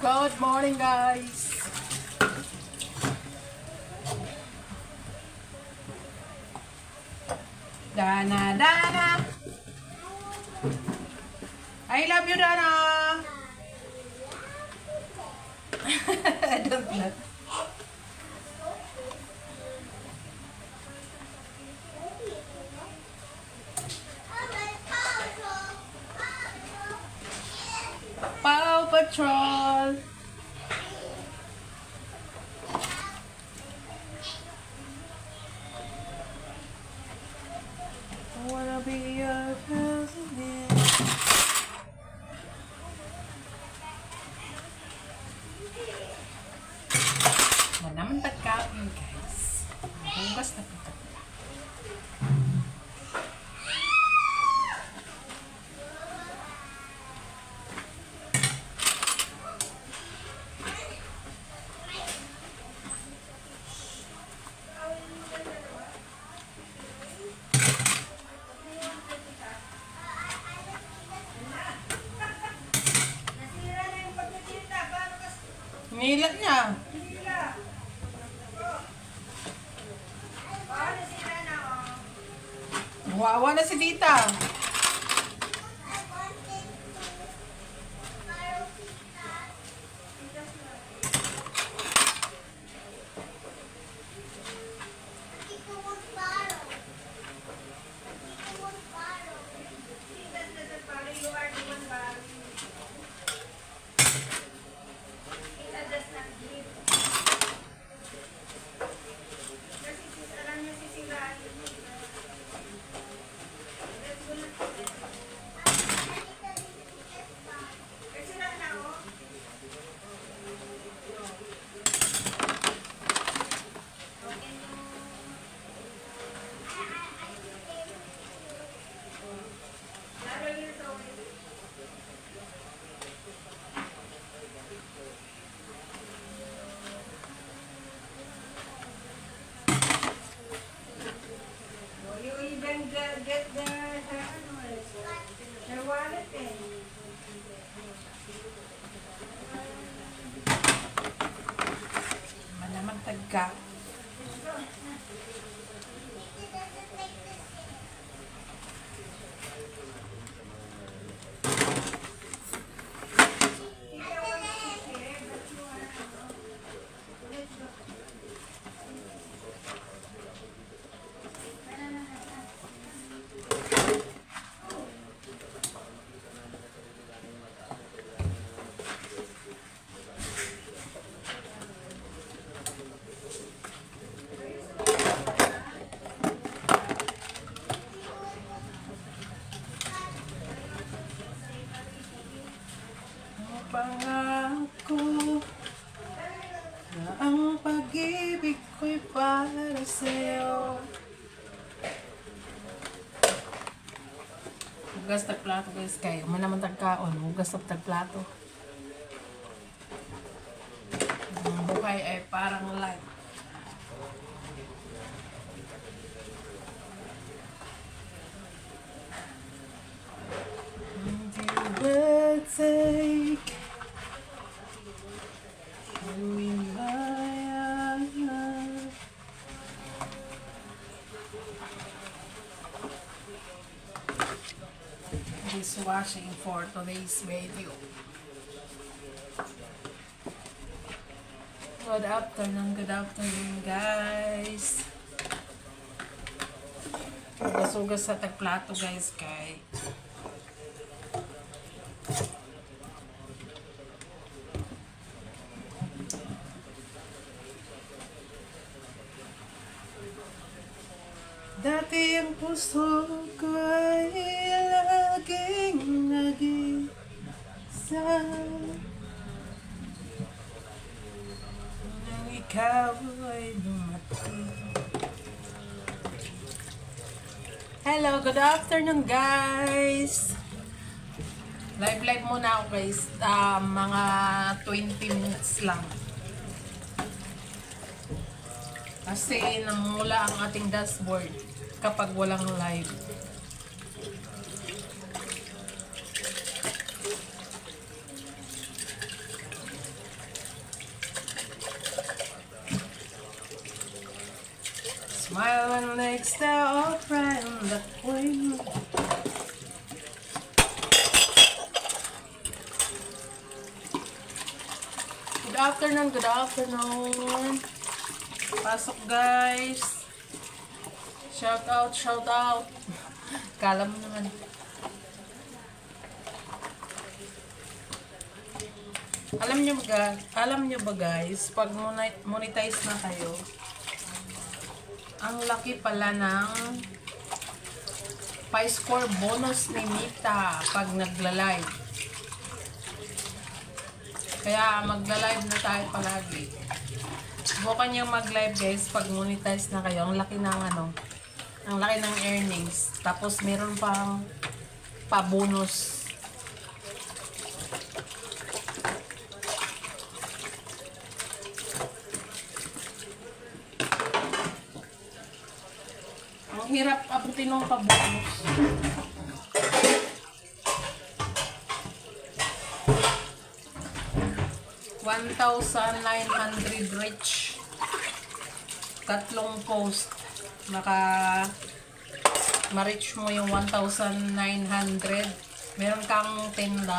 Good morning, guys. Dana, Dana. I love you, Dana. I don't know. Paw Patrol. I wanna be your president. Naman pagkain, guys. Hugas na pagkain. Nilat niya. Wawa na si Tita. Get their wallet in. Malamang tagka. Pangako na ang pag-ibig ko'y para sa'yo. Hugas tag plato, guys, kayo. Manaman tagkaon. Hugas tag plato. Ang buhay ay parang light. Take dishwashing for today's video. Good afternoon, guys. Hugas-hugas sa tagplato, guys, kay dati ang puso ko ay laging nag-isa nang ikaw ay dumating. Hello, good afternoon, guys. Live muna ako, guys. Mga 20 minutes lang. Kasi namumula ang ating dashboard kapag walang live. Smiling next to all right on that way. Good afternoon, good afternoon. Pasok guys. Shout out, shout out. Kala mo naman. Alam nyo ba guys, pag monetize na kayo, ang laki pala ng pa-score bonus ni Mita pag nagla-live. Kaya magla-live na tayo palagi. Subukan nyo mag-live guys pag monetize na kayo. Ang laki ng ang laki ng earnings. Tapos meron pang pa-bonus. Ang hirap abutin ng pa-bonus. $1,900 reach. 3 post. Ma-reach mo yung 1,900. Meron kang $10.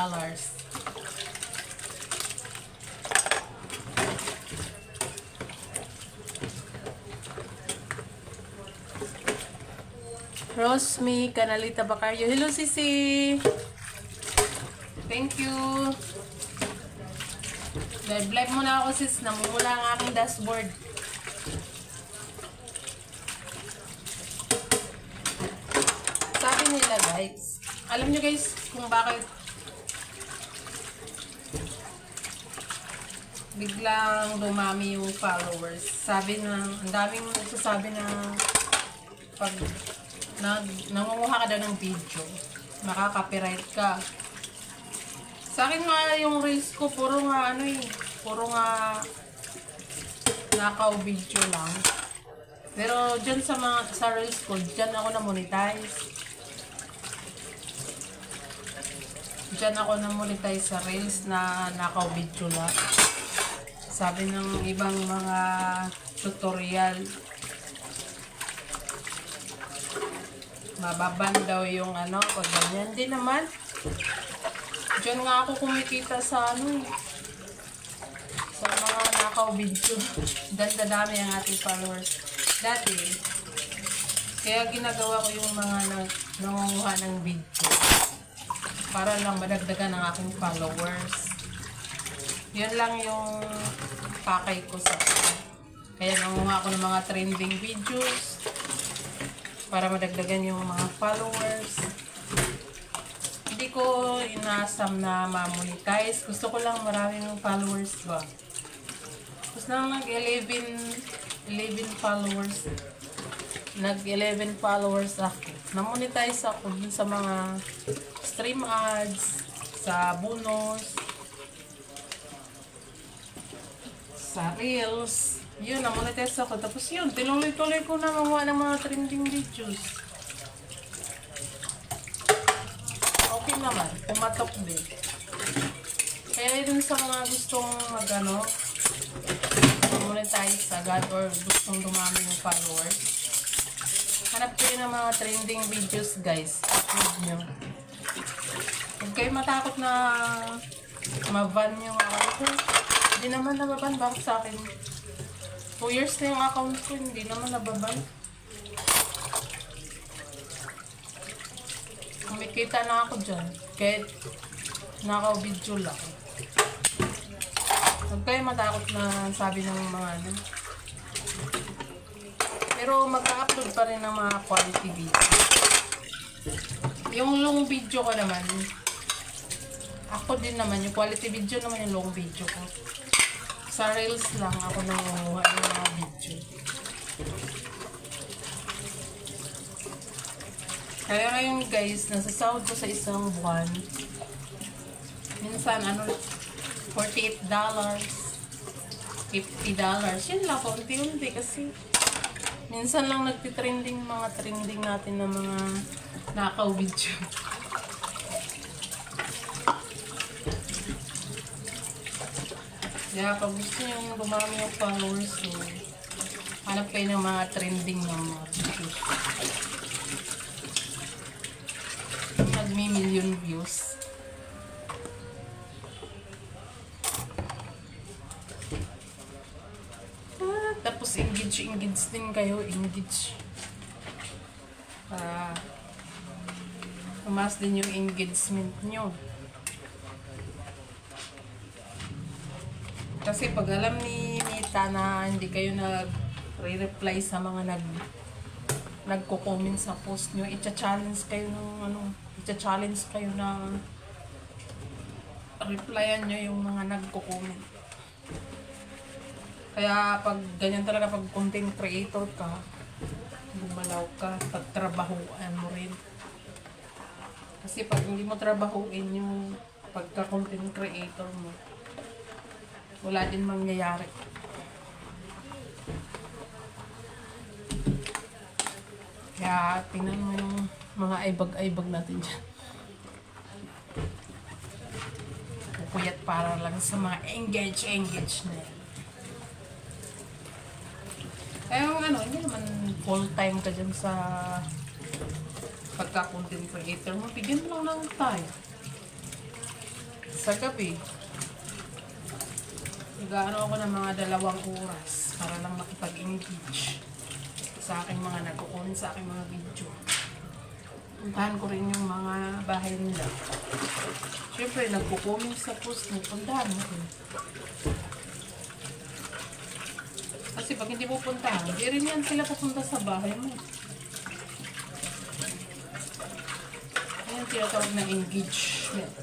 Rosmi Canalita Bacardio. Hello, Sisi. Thank you. Live muna ako sis, namumula ang aking dashboard. Sabi nila guys, alam nyo guys kung bakit biglang dumami yung followers. Sabi na, ang daming nagsasabi na pag nangunguha ka daw ng video, makaka-copyright ka. Sa akin nga yung reels ko, puro nga nakaw video lang. Pero dyan sa reels ko, dyan ako na-monetize. Dyan ako na-monetize sa reels na nakaw video lang. Sabi ng ibang mga tutorial, mababan daw yung pag ganyan. Hindi naman. Diyan nga ako kumikita sa sa mga nakaw video. Dami ang ating followers. Dati, kaya ginagawa ko yung mga nangunguha ng video para lang madagdagan ang aking followers. Yun lang yung pakay ko sa kaya nangunguha ko ng mga trending videos para madagdagan yung mga followers. Hindi ko inasam na ma-monetize. Gusto ko lang maraming followers ba. Tapos nang nag-11 followers, nag-11 followers ako. Na-monetize ako dun sa mga stream ads, sa bonus, sa reels. Yun, na-monetize ako. Tapos yun, tinuloy-tuloy ko na magawa ng mga trending videos. Okay naman, pumatok din. Kaya dun sa mga gustong monetize agad or gustong dumami yung followers, hanap kayo ng mga trending videos guys, upload nyo. Huwag kayo matakot na ma-ban yung account ko. Hindi naman nababan, bakit sa akin? 2 years na yung account ko, hindi naman nababan. Kumikita na ako dyan. Kahit naka-video lang. Huwag kayo matakot na sabi ng mga Pero mag-upload pa rin ng mga quality video. Yung long video ko naman, ako din naman, yung quality video naman yung long video ko. Sa reels lang ako nangunguha ng mga video. Kaya ngayon guys, nasasahod ko sa isang buwan. Minsan, $48, $50. Yan lang, unti-unti kasi. Minsan lang nagtitrending mga trending natin ng mga nakaw video. Kaya pag gusto nyo dumami yung followers nyo, Hanap kayo ng mga trending ng mga videos. Nagmi-million views. Tapos engage din kayo. Engage. Para tumaas din yung engagement nyo. Kasi pag alam ni Nita na hindi kayo nag-reply sa mga nagko-comment sa post nyo, i-challenge kayo na replyan nyo yung mga nagko-comment. Kaya pag ganyan talaga, pag content creator ka, gumalaw ka, pagtrabahuan mo rin. Kasi pag hindi mo trabahuin yung pagka-content creator mo, wala din mangyayari. Kaya tingnan mo yung mga aibag-aibag natin dyan. Pupuyat para lang sa mga engage na yan. Eh hindi naman full-time ka dyan sa pagka-content creator mo. Bigyan mo lang ng time. Sa gabi, nag-ano ako ng mga 2 oras para lang makipag-engage sa aking mga nag-comment sa aking mga video. Puntahan ko rin yung mga bahay nila. Siyempre, nagko-comment sa post mo. Puntahan mo rin. Kasi pag hindi mo puntahan, hindi rin yan sila papunta sa bahay mo. Ayan, tinatawag na engagement.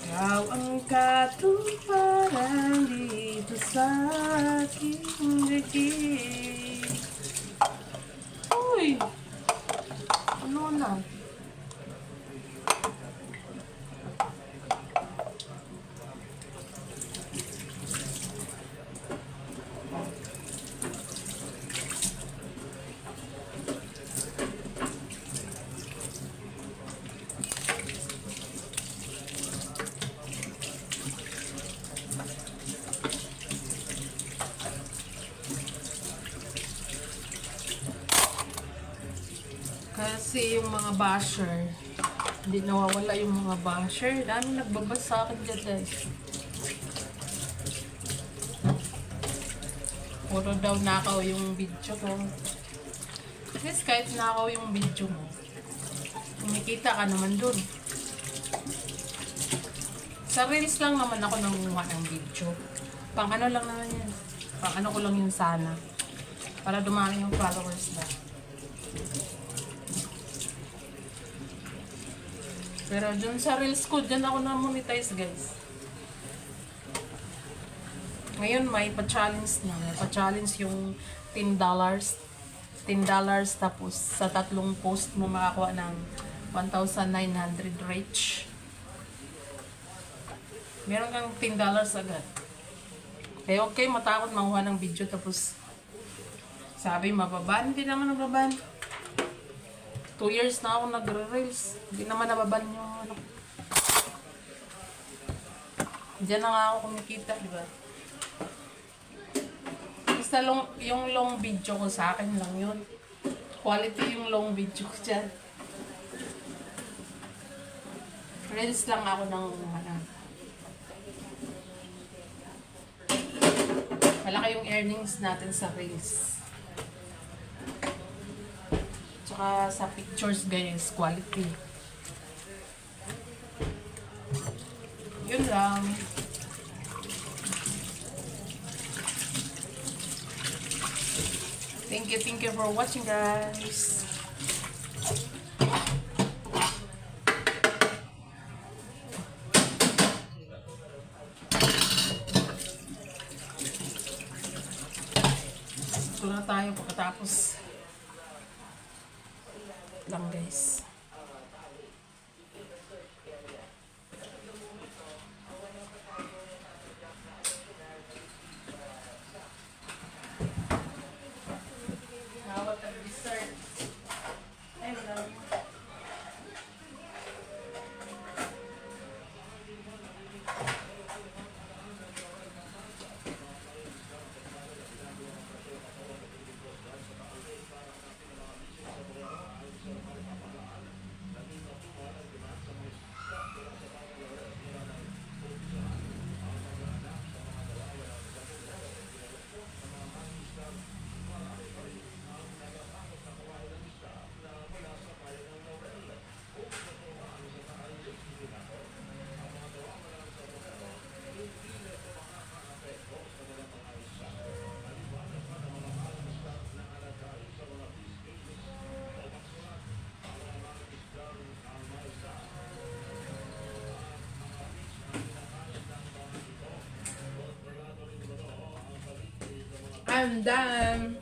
Ikaw ang katuparan dito sa aking ligid. Uy! Ano na? Kasi yung mga basher, hindi nawawala yung mga basher. Dami nagbabas sa akin dyan, guys. Puro daw nakaw yung video ko. Guys, kahit nakaw yung video mo, kumikita ka naman dun. Sa Reels lang naman ako nanguha ng video. Pang ano lang naman yan. Pang ano ko lang yun sana. Para dumami yung followers na. Pero dun sa Reels ko, dyan ako na-monetize, guys. Ngayon, may pa-challenge na. May pa-challenge yung $10. $10 tapos sa 3 post mo makakuha ng 1,900 reach. Meron kang $10 agad. Kaya okay, matakot makuha ng video tapos sabi mababan. Hindi naman nababan. 2 years na ako nagre-reels. Hindi naman nababan yung ano. Diyan na nga ako kumikita, di ba? Basta yung long video ko sa akin lang yun. Quality yung long video ko dyan. Reels lang ako ng ano. Malaki yung earnings natin sa Reels. Tsaka sa pictures, guys, quality. Yun lang. Thank you for watching, guys. Ito na tayo pagkatapos lang, guys. Hawak ang dessert. Ay, marami. I'm done.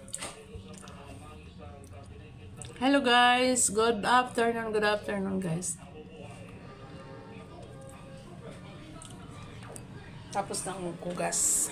Hello guys, good afternoon guys. Tapos na ang kugas.